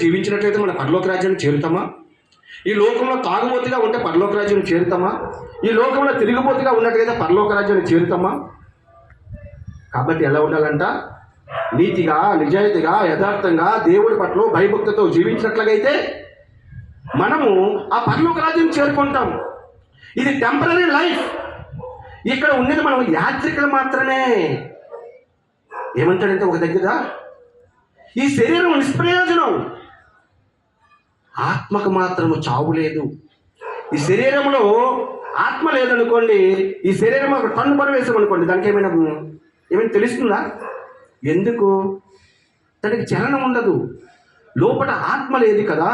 జీవించినట్లయితే మన పరలోక రాజ్యాన్ని చేరుతామా? ఈ లోకంలో తాగుబోతుగా ఉంటే పరలోక రాజ్యాన్ని చేరుతామా? ఈ లోకంలో తిరిగిపోతుగా ఉన్నట్లయితే పరలోక రాజ్యాన్ని చేరుతామా? కాబట్టి ఎలా ఉండాలంట? నీతిగా, నిజాయితీగా, యథార్థంగా, దేవుడి పట్ల భయభక్తితో జీవించినట్లయితే మనము ఆ పరలోక రాజ్యం చేరుకుంటాం. ఇది టెంపరరీ లైఫ్. ఇక్కడ ఉన్నది మనం యాత్రికులు మాత్రమే. ఏమంటాడంటే ఒక దగ్గర, ఈ శరీరం నిష్ప్రయోజనం, ఆత్మకు మాత్రము చావు లేదు. ఈ శరీరంలో ఆత్మ లేదనుకోండి, ఈ శరీరం ఒక టన్ను పరవేశం అనుకోండి, దానికి ఏమైనా తెలుస్తుందా? ఎందుకు? దానికి చలనం ఉండదు. లోపల ఆత్మ లేదు కదా.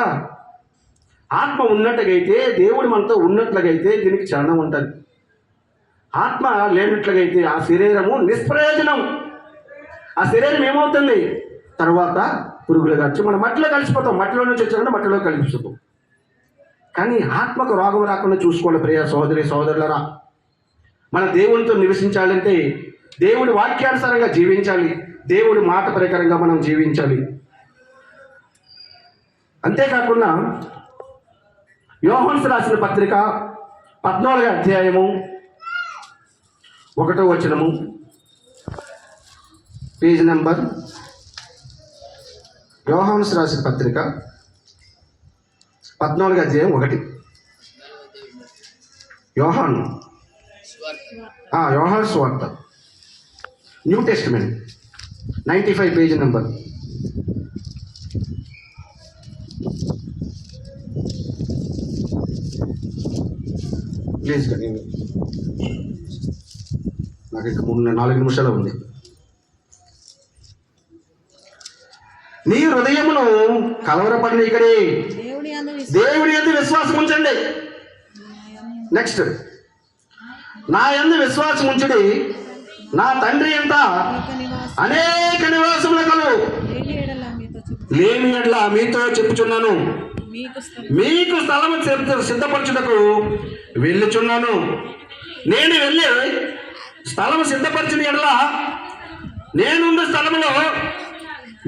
ఆత్మ ఉన్నట్లయితే, దేవుడు మనతో ఉన్నట్లయితే దీనికి చలనం ఉంటుంది. ఆత్మ లేనట్లయితే ఆ శరీరము నిష్ప్రయోజనం. ఆ శరీరం ఏమవుతుంది? తర్వాత పురుగులు వచ్చి మనం మట్టిలో కలిసిపోతాం. మట్టిలో నుంచి వచ్చారంటే మట్టిలో కలిసిపోతాం. కానీ ఆత్మకు రోగం రాకుండా చూసుకోవాలి. ప్రియ సహోదరి సహోదరులరా, మన దేవునితో నివసించాలంటే దేవుడి వాక్యానుసారంగా జీవించాలి. దేవుడి మాట ప్రకారంగా మనం జీవించాలి. అంతేకాకుండా యోహాను రాసిన పత్రిక 14వ అధ్యాయము 1వ వచనము, పేజ్ నెంబర్, యోహాను రాసిన పత్రిక 14వ అధ్యాయం 1. యోహాను స్వార్త, new testament, 95 page number. Please కానీ నాకు ఇంకా 4 నిమిషాలు ఉంది. నీ హృదయమును కలవరపడనీయకడి, దేవుడి యందు విశ్వాసం ఉంచండి. నెక్స్ట్, నా యందు విశ్వాసం ఉంచడి, నా తండ్రి ఎంత అనేక నివాసములు కలవు, లేని ఎడల మీతో చెప్పుచున్నాను, మీకు స్థలము సిద్ధపరచుటకు వెళ్ళుచున్నాను. నేను వెళ్ళి స్థలము సిద్ధపరిచిన ఎడల నేనున్న స్థలములో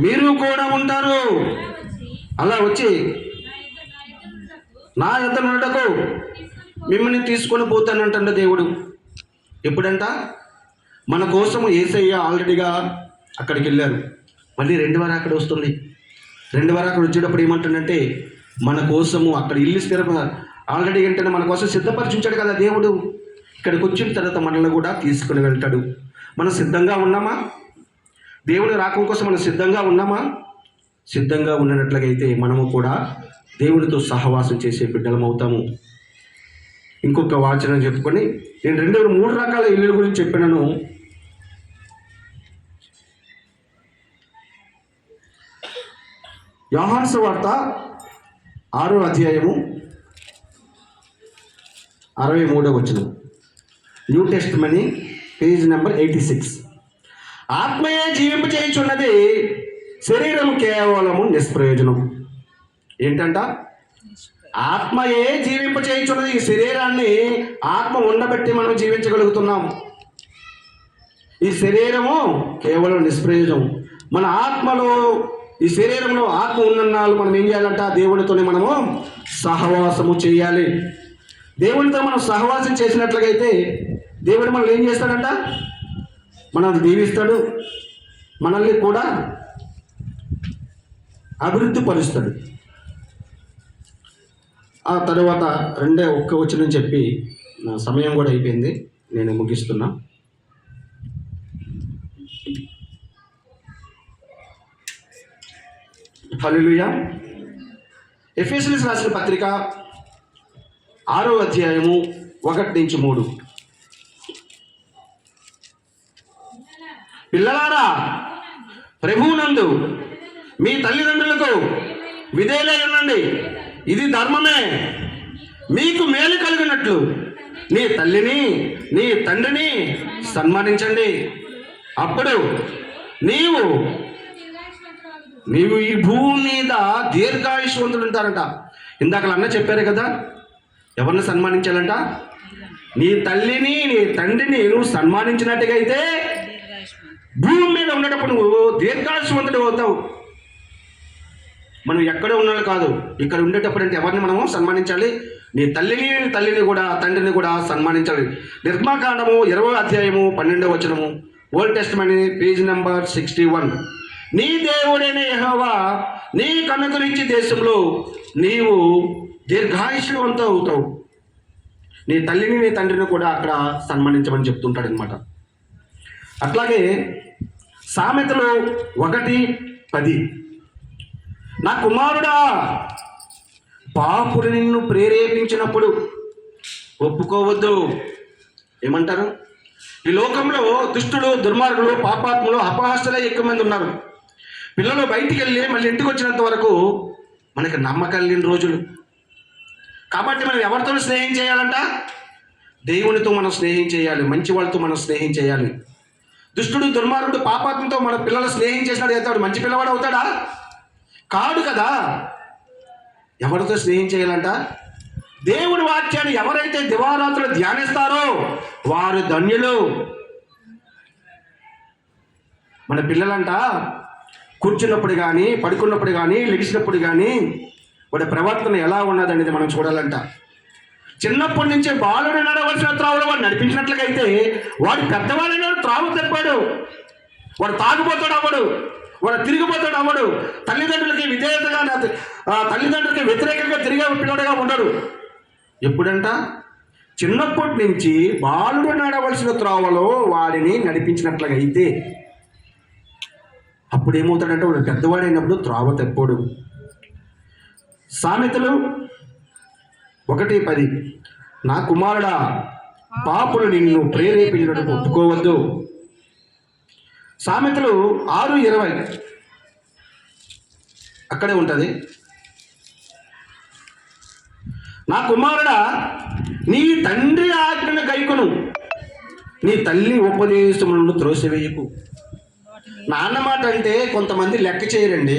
మీరు కూడా ఉంటారు. అలా వచ్చి నా యొద్ద నుండుటకు మిమ్మల్ని తీసుకొని పోతానంట దేవుడు. ఎప్పుడంట? మన కోసము యేసయ్య ఆల్రెడీగా అక్కడికి వెళ్ళారు. మళ్ళీ 2 వారం అక్కడ వస్తుంది. 2 వారం అక్కడ వచ్చేటప్పుడు ఏమంటుందంటే, మన కోసము అక్కడ ఇల్లు స్థిర ఆల్రెడీ ఏంటంటే మన కోసం సిద్ధపరిచించాడు కదా దేవుడు. ఇక్కడికి వచ్చిన తర్వాత మనల్ని కూడా తీసుకుని వెళ్తాడు. మనం సిద్ధంగా ఉన్నామా? దేవుని రాకం కోసం మనం సిద్ధంగా ఉన్నామా? సిద్ధంగా ఉన్నట్లయితే మనము కూడా దేవునితో సహవాసం చేసే బిడ్డలం అవుతాము. ఇంకొక వాచనం చెప్పుకొని నేను 3 రకాల ఇల్లుల గురించి చెప్పినాను. యోహాను సువార్త 6వ అధ్యాయము 63వ వచనం, న్యూ టెస్టిమెంట్, పేజ్ నెంబర్ 86. ఆత్మయే జీవింప చేయుచున్నది, శరీరం కేవలము నిష్ప్రయోజనం. ఏంటంట? ఆత్మయే జీవింప చేయుచున్నది. ఈ శరీరాన్ని ఆత్మ ఉండబట్టి మనం జీవించగలుగుతున్నాం. ఈ శరీరము కేవలం నిష్ప్రయోజనం. మన ఆత్మలో, ఈ శరీరంలో ఆత్మ ఉన్నన్నాళ్ళు మనం ఏం చేయాలంట? దేవునితోనే మనము సహవాసము చేయాలి. దేవునితో మనం సహవాసం చేసినట్లయితే దేవుడు మనల్ని ఏం చేస్తాడంట? మనల్ని దీవిస్తాడు, మనల్ని కూడా అభివృద్ధి పరుస్తాడు. ఆ తర్వాత 1వ వచనం చెప్పి నా సమయం కూడా అయిపోయింది, నేను ముగిస్తున్నా. హల్లెలూయా. ఎఫెసీయులకు రాసిన పత్రిక 6వ అధ్యాయము 1-3. పిల్లలారా, ప్రభువునందు మీ తల్లిదండ్రులకు విధేయులై ఉండండి, ఇది ధర్మమే. మీకు మేలు కలిగినట్లు నీ తల్లిని నీ తండ్రిని సన్మానించండి. అప్పుడు నీవు ఈ భూమి మీద దీర్ఘాయుష్వంతులు ఉంటారంట. ఇందాక అన్న చెప్పారు కదా, ఎవరిని సన్మానించాలంట? నీ తల్లిని నీ తండ్రిని నువ్వు సన్మానించినట్టుగా అయితే భూమి మీద ఉండేటప్పుడు నువ్వు దీర్ఘాయుష్వంతుడు అవుతావు. మనం ఎక్కడో ఉన్నాడు కాదు, ఇక్కడ ఉండేటప్పుడు అంటే ఎవరిని మనము సన్మానించాలి? నీ తల్లిని కూడా తండ్రిని కూడా సన్మానించాలి. నిర్మాకాండము 20వ అధ్యాయము 12వ వచనము, ఓల్డ్ టెస్టమెంట్ పేజ్ నెంబర్ 61. నీ దేవుడైన యెహోవా నీ కనుకరించి దేశంలో నీవు దీర్ఘాయుష్యవంతం అవుతావు. నీ తల్లిని నీ తండ్రిని కూడా అక్కడ సన్మానించమని చెప్తుంటాడు అనమాట. అట్లాగే సామెతలు 1:10, నా కుమారుడా పాపులు నిన్ను ప్రేరేపించినప్పుడు ఒప్పుకోవద్దు. ఏమంటారు? ఈ లోకంలో దుష్టులు, దుర్మార్గులు, పాపాత్ములు, అపహాస్యులే ఎక్కువ మంది ఉన్నారు. పిల్లలు బయటికి వెళ్ళి మళ్ళీ ఇంటికి వచ్చినంత వరకు మనకి నమ్మకం లేని రోజులు. కాబట్టి మనం ఎవరితో స్నేహం చేయాలంట? దేవునితో మనం స్నేహం చేయాలి, మంచి వాళ్ళతో మనం స్నేహం చేయాలి. దుష్టుడు, దుర్మార్గుడు, పాపాత్మతో మన పిల్లలు స్నేహం చేసినాడు అవుతాడు మంచి పిల్లవాడు అవుతాడా? కాడు కదా. ఎవరితో స్నేహం చేయాలంట? దేవుడి వాక్యాన్ని ఎవరైతే దివారాత్రులు ధ్యానిస్తారో వారు ధన్యులు. మన పిల్లలంట కూర్చున్నప్పుడు కానీ, పడుకున్నప్పుడు కానీ, లెగిసినప్పుడు కానీ వాడి ప్రవర్తన ఎలా ఉన్నదనేది మనం చూడాలంట. చిన్నప్పటి నుంచే బాలుడు నడవలసిన త్రావులో వాడు నడిపించినట్లయితే వాడు పెద్దవాళ్ళైన త్రావు తెప్పాడు. వాడు తాగుపోతాడు అవ్వడు, వాడు తిరిగిపోతాడు అవ్వడు, తల్లిదండ్రులకి విధేయతగా, తల్లిదండ్రులకి వ్యతిరేకంగా తిరిగే పిల్లడుగా ఉండడు. ఎప్పుడంట? చిన్నప్పటి నుంచి బాలుడు నడవలసిన త్రోవలో వాడిని నడిపించినట్లయితే అప్పుడు ఏమవుతాడంటే వాడు పెద్దవాడైనప్పుడు త్రోవ తెప్పోడు. సామెతలు 1:10, నా కుమారుడా పాపులు నిన్ను ప్రేరేపించడానికి ఒప్పుకోవద్దు. సామెతలు 6:20 అక్కడే ఉంటుంది. నా కుమారుడా నీ తండ్రి ఆజ్ఞను గైకొను, నీ తల్లి ఉపదేశములను త్రోసివేయకు. నాన్న మాట అంటే కొంతమంది లెక్క చేయరండి,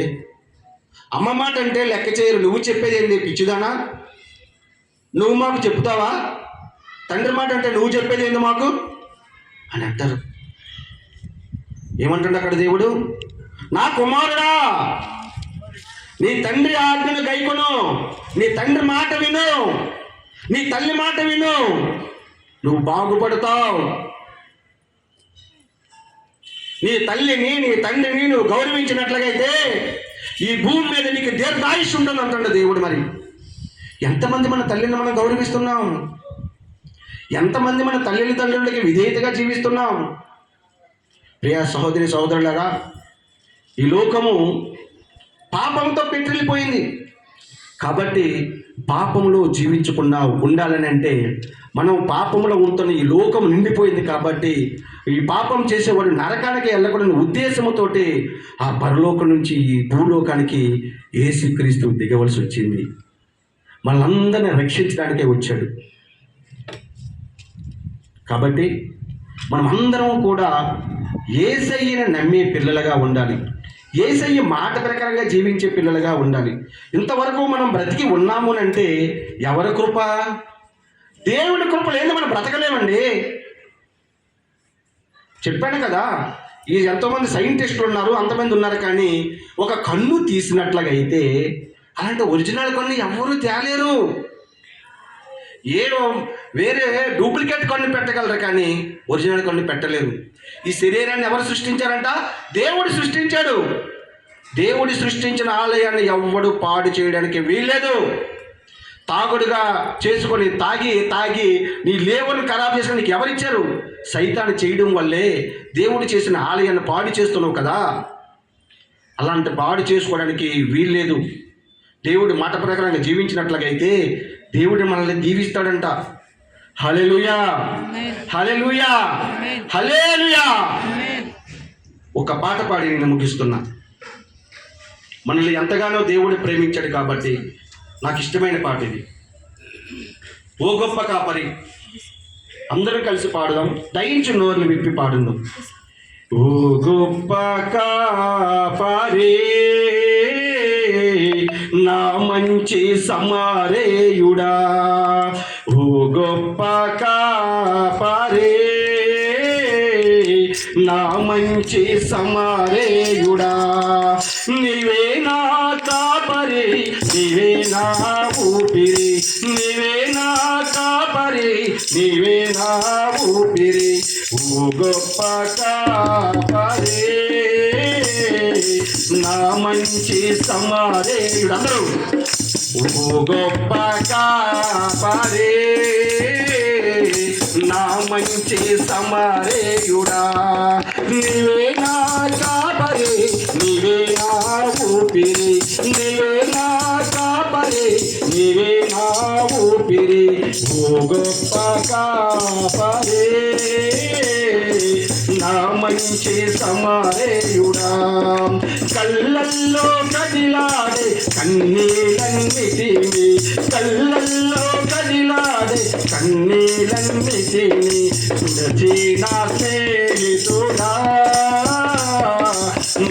అమ్మ మాట అంటే లెక్క చేయరు. నువ్వు చెప్పేది ఏంటి పిచ్చిదానా? నువ్వు మాకు చెప్తావా? తండ్రి మాట అంటే నువ్వు చెప్పేది ఏంది మాకు అని అంటారు. ఏమంటాడు అక్కడ దేవుడు? నా కుమారుడా నీ తండ్రి ఆజ్ఞను గైకొను, నీ తండ్రి మాట విను, నీ తల్లి మాట విను, నువ్వు బాగుపడతావు. నీ తల్లిని నీ తండ్రిని నువ్వు గౌరవించినట్లయితే ఈ భూమి మీద నీకు దీర్ఘాయుష్యం ఉంటుంది అంటాడు దేవుడు. మరి ఎంతమంది మన తల్లిని మనం గౌరవిస్తున్నాం? ఎంతమంది మన తల్లిని తండ్రులకి విధేయతగా జీవిస్తున్నాం? ప్రియ సహోదరి సహోదరులారా, ఈ లోకము పాపంతో పెట్రిల్లిపోయింది. కాబట్టి పాపంలో జీవించకుండా ఉండాలని అంటే మనం పాపంలో ఉంటున్న ఈ లోకం నిండిపోయింది. కాబట్టి ఈ పాపం చేసేవాడు నరకానికి వెళ్ళకూడని ఉద్దేశంతోటి ఆ పరలోకం నుంచి ఈ భూలోకానికి యేసుక్రీస్తు దిగవలసి వచ్చింది. మనల్ని రక్షించడానికే వచ్చాడు. కాబట్టి మనం అందరం కూడా యేసయ్యను నమ్మే పిల్లలుగా ఉండాలి, యేసయ్య మాట ప్రకారంగా జీవించే పిల్లలుగా ఉండాలి. ఇంతవరకు మనం బ్రతికి ఉన్నాము అంటే ఎవరి కృప? దేవుడి కృప లేని మనం బ్రతకలేమండి. చెప్పాను కదా, ఈ ఎంతోమంది సైంటిస్టులు ఉన్నారు, అంతమంది ఉన్నారు, కానీ ఒక కన్ను తీసినట్లుగా అయితే అలాంటి ఒరిజినల్ కన్ను ఎవరు తేలేరు. వేరే డూప్లికేట్ కన్ను పెట్టగలరు కానీ ఒరిజినల్ కన్ను పెట్టలేరు. ఈ శరీరాన్ని ఎవరు సృష్టించారంట? దేవుడు సృష్టించాడు. దేవుడు సృష్టించిన ఆలయాన్ని ఎవ్వడు పాడు చేయడానికి వీల్లేదు. తాగుడుగా చేసుకొని తాగి నీ లేవను ఖరాబ్ చేసుకొని నీకు ఎవరిచ్చారు? సైతాన్ని చేయడం వల్లే దేవుడు చేసిన ఆలయాన్ని పాడు చేస్తున్నావు కదా. అలాంటి పాడు చేసుకోవడానికి వీల్లేదు. దేవుడు మాట ప్రకారంగా జీవించినట్లయితే దేవుడు మనల్ని దీవిస్తాడంట. హల్లెలూయా, హల్లెలూయా, హల్లెలూయా. ఒక పాట పాడి నేను ముగిస్తున్నా. మనల్ని ఎంతగానో దేవుడు ప్రేమించాడు కాబట్టి నాకు ఇష్టమైన పాట ఇది. ఓ గొప్ప కాపరి. అందరూ కలిసి పాడుదాం, దయించి నోర్లు విప్పి పాడుదాం. ఓ గొప్ప కాపరి నా మంచి సమారేయుడా, ఓ గొప్ప కాపరి నా మంచి సమారేయుడా, నీవే నా కాపరి నా ఊపిరి, నీవే నా కాపరి, నీవే నా ఊపిరి, ఓ గొప్ప కాపరి, నా మంచి సమరేయుడు. అందరూ ఓ గొప్ప కాపరి, నా మంచి సమరేయుడా, నీవే నా కాపరి, నీవే నా ఊపిరి, నీవే నా కాపరి, నీవే నా ఊపిరి, ఓ గొప్ప కాపరి, నా మంచి సమరేయుడా. కళ్ళల్లో కదిలాడే కన్నీలన్నిటిని, కళ్ళల్లో కదిలాడే కన్నీలన్నిటిని తుడచి నా స్నేహితుడా,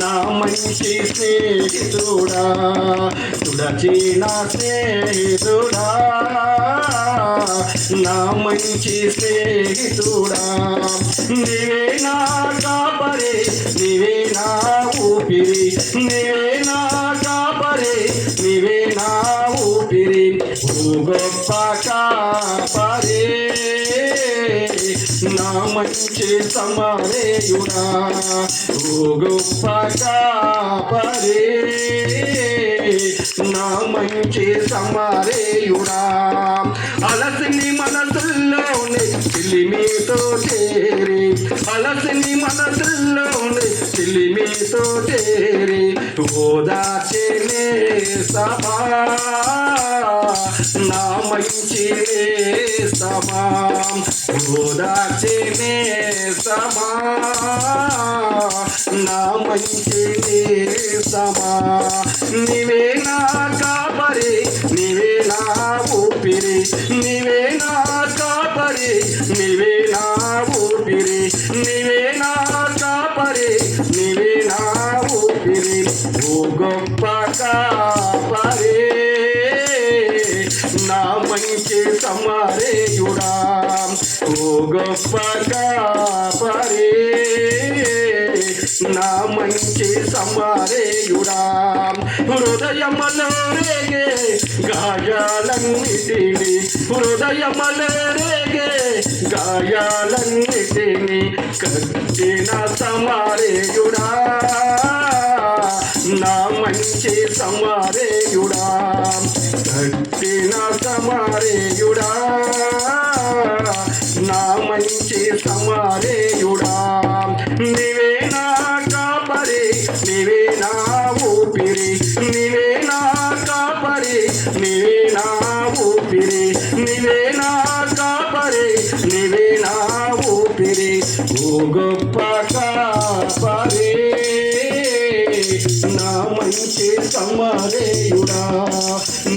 నా మంచి స్నేహితుడా, తుడచి నా స్నేహితుడా, నా మంచి స్నేహితుడా, నీవే నా కాపరి, నీవే నా ఊపిరి, నీవే నా కాపరి, నీవే నా ఊపిరి, ఓ గొప్ప కాపరి, నా మంచి సమరేయుడా, ఓ గొప్ప కాపరి, నా మంచి సమరేయుడా. అలసిని మనసుల్లోనే చిలిమితో చేరి, అలసిని మనసుల్లోనే చిలిమితో చేరి, ఓదార్చేనే సభా, నా మంచి సమా, ఓదార్చేనే సమా, నా మంచి సమా, నీవే నా కాపరి, నీవే నా ఊపిరి, నీవే నా కాపరి, నీవే నా ఊపిరి, నీవే నా కాపరి, నీవే నా ఊపిరి, ఓ గొప్ప కాపరి, నా మంచి సమరేయుడా, ఓ గొప్ప కాపరి, నా మంచి సమరేయుడా. హృదయములో రేగే గాయాలన్నిటిని, హృదయములో రేగే గాయాలన్నిటిని కట్టిన సమరేయుడా, నా మంచి సమరేయుడా, కట్టిన సమరేయుడా, నా మంచి సమరేయుడా, నీవే నా కాపరి, నీవే నా ఊపిరి, నీవే నా కాపరి, నీవే నా ఊపిరి, నీవే నా కాపరి, నీవే నా ఊపిరి, ఓ గొప్ప కాపరి, నా మంచి సమరేయుడా,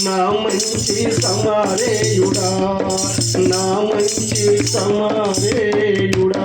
నా మంచి సమరేయుడా, నా మంచి సమరేయుడా.